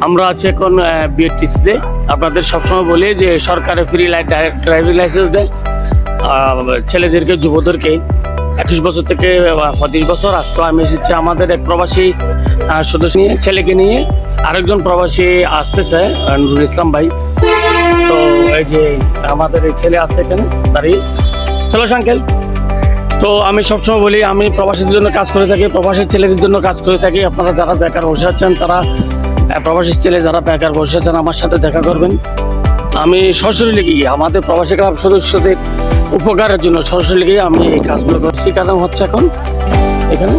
আমরা আছি এখন বিএটিসিতে। আপনাদের সবসময় বলি যে সরকারে ফ্রি ড্রাইভিং লাইসেন্স দেয় ছেলেদেরকে, যুবদেরকে 21 বছর থেকে 35 বছর। আজকে আমি এসেছি আমাদের এক প্রবাসী সদস্য নিয়ে, ছেলেকে নিয়ে। আরেকজন প্রবাসী আসতেছে, নুরুল ইসলাম ভাই। তো এই যে আমাদের এই ছেলে আছে এখানে দাঁড়িয়ে। চলো আঙ্কেল। তো আমি সবসময় বলি আমি প্রবাসীদের জন্য কাজ করে থাকি, প্রবাসী ছেলেদের জন্য কাজ করে থাকি। আপনারা যারা বেকার বসে আছেন, তারা প্রবাসী ছেলে যারা বেকার বসে আছেন, আমার সাথে দেখা করবেন। আমি সরাসরি লিখে গিয়ে আমাদের প্রবাসী ক্লাব সদস্যদের উপকারের জন্য সরাসরি গিয়ে আমি এই কাজগুলো করছি। কারণ হচ্ছে এখন এখানে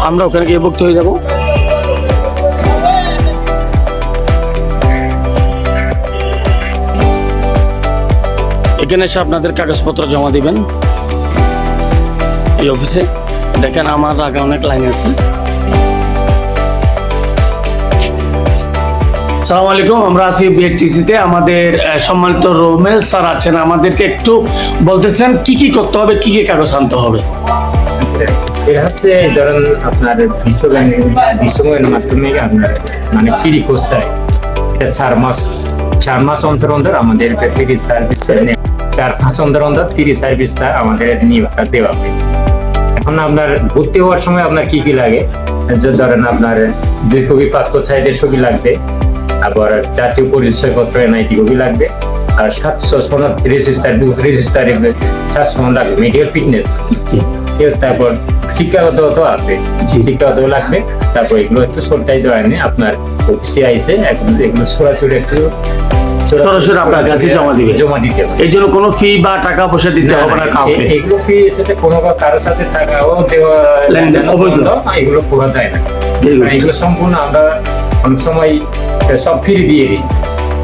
আমরা ওখানে গিয়ে ভর্তি হয়ে যাব। এখানে এসে আপনাদের কাগজপত্র জমা দিবেন এই অফিসে। দেখেন আমার আগে অনেক লাইন আছে। আসসালামু আলাইকুম, আমরা আছি বিএটিসিতে। আমাদের সম্মানিত রোমেল স্যার আছেন, আমাদেরকে একটু বলতেছেন কি কি করতে হবে, কি কি কাগজ আনতে হবে। এটা হচ্ছে ধরেন আপনার বিশ্বব্যাংকের মাধ্যমে আপনার মানে ফ্রি কোর্স হয়। এটা 4 মাস অন্তর অন্তর আমাদের ফ্রি সার্ভিস, 4 মাস অন্তর অন্তর ফ্রি সার্ভিসটা আমাদের দেওয়া হয়। এখন আপনার ভর্তি হওয়ার সময় আপনার কি কি লাগে, ধরেন আপনার 2 কপি পাসপোর্ট সাইজের ছবি লাগবে, আবার জাতীয় পরিচয়পত্র এনআইডি কপি লাগবে, আর 700 সনদ রেজিস্টার 700 সনদ লাগবে, মেডিকেল ফিটনেস। তারপর শিক্ষাগত তো আছে, শিক্ষাগত লাগবে। তারপর এগুলো একটু সরকারি দেওয়া নেই, আপনার অফিসে আইসে এগুলো সরাসরি একটু সরাসরি আপনার কাছে জমা দিতে হবে। এই জন্য কোনো ফি বা টাকা পয়সা দিতে হবে না কাউকে। এগুলো ফি সাথে কোনো কারোর সাথে টাকাও দেওয়া অবৈধ, এগুলো করা যায় না। এগুলো সম্পূর্ণ আমরা অনেক সময় সব ফ্রি দিয়ে দিই,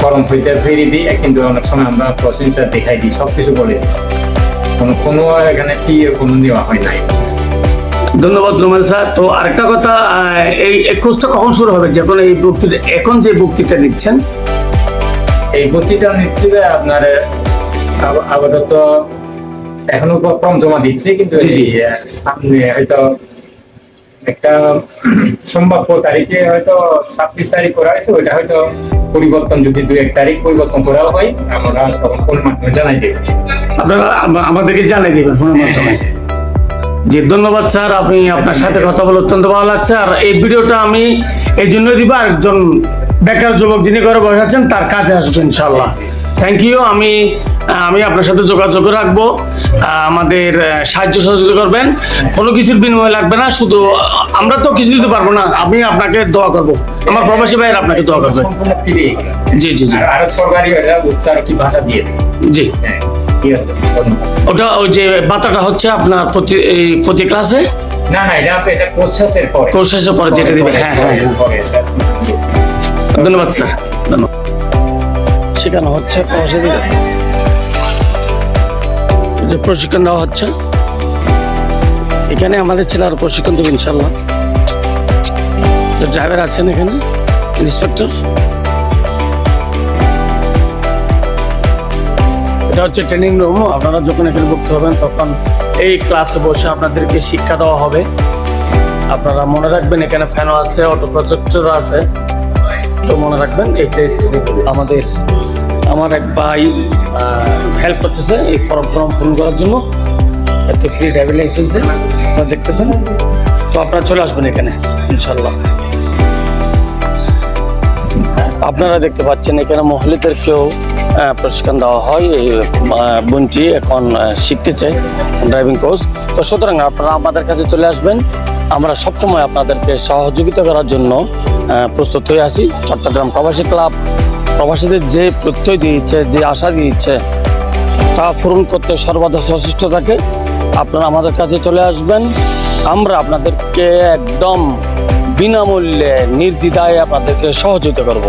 ফর্ম ফিতে ফ্রি দিই, কিন্তু অনেক সময় আমরা প্রসেসর দেখাই দিই, সবকিছু বলে দিই। কোনো এখানে ফি কোনো নেওয়া হয় নাই। ধন্যবাদ রোমেল স্যার। তো আরেকটা কথা, এই কোর্সটা কখন শুরু হবে? যখন এই বক্তৃতা, এখন যে বক্তৃতা নিচ্ছেন, এই বক্তৃতা নিচ্ছে আপনার আপাতত এখনো ফর্ম জমা দিচ্ছে, কিন্তু সামনে হয়তো একটা সম্ভাব্য তারিখে হয়তো 26 তারিখ করা হয়েছে, ওইটা হয়তো পরিবর্তন, যদি 2-1 তারিখ পরিবর্তন করা হয় আমরা তখন ফোনের মাধ্যমে জানাই দেব। আপনারা আমাদেরকে জানাই দেবেন ফোনের মাধ্যমে। জি ধন্যবাদ স্যার, আপনি আপনার সাথে কথা বলে অত্যন্ত ভালো লাগছে। আর এই ভিডিওটা আমি এই জন্য দিব, একজন বেকার যুবক যিনি ঘরে বসে আছেন তার কাজে আসবে ইনশাল্লাহ। Thank you. আমি আপনার সাথে যোগাযোগ রাখবো, আমাদের সাহায্য সহযোগিতা করবেন। কোনো কিছুর বিনিময় লাগবে না, শুধু আমরা তো কিছু দিতে পারবো না, আমি আপনাকে দোয়া করবো, আমার প্রবাসী ভাইয়ের আপনাকে দোয়া করবে। জি জি জি, আর সরকারি কি ভাতা দিয়ে জি, ওটা ওই যে ভাতাটা হচ্ছে আপনার প্রতি ক্লাসে, না এটা কোর্স শেষের পরে যেটা দিবে। হ্যাঁ হ্যাঁ, ধন্যবাদ স্যার, ধন্যবাদ। শেখানো হচ্ছে প্রবাসীদের, যে প্রশিক্ষণ দেওয়া হচ্ছে এখানে। আমাদের ছেলেরা প্রশিক্ষণ দেবে ইনশাল্লাহ। ড্রাইভার আছেন এখানে, ইন্সপেক্টর। এটা হচ্ছে ট্রেনিং রুম। আপনারা যখন এখানে ভর্তি হবেন তখন এই ক্লাসে বসে আপনাদেরকে শিক্ষা দেওয়া হবে। আপনারা মনে রাখবেন এখানে ফ্যানও আছে, অটো প্রজেক্টরও আছে। তো মনে রাখবেন এইটা আমার এক ভাই হেল্প করতেছে এই ফর্ম পূরণ করার জন্য, এতে ফ্রি ড্রাইভিং লাইসেন্সে আপনারা দেখতেছেন। তো আপনারা চলে আসবেন এখানে ইনশাল্লাহ। আপনারা দেখতে পাচ্ছেন এখানে মহিলাদেরকেও প্রশিক্ষণ দেওয়া হয়। এই বোনটি এখন শিখতে চায় ড্রাইভিং কোর্স। তো সুতরাং আপনারা আমাদের কাছে চলে আসবেন, আমরা সবসময় আপনাদেরকে সহযোগিতা করার জন্য প্রস্তুত হয়ে আছি। চট্টগ্রাম প্রবাসী ক্লাব প্রবাসীদের যে প্রত্যয় দিয়েছে, যে আশা দিয়েছে, তা পূরণ করতে সর্বদা সচেষ্ট থাকে। আপনারা আমাদের কাছে চলে আসবেন, আমরা আপনাদেরকে একদম বিনামূল্যে নির্দ্বিধায় আপনাদেরকে সহযোগিতা করব।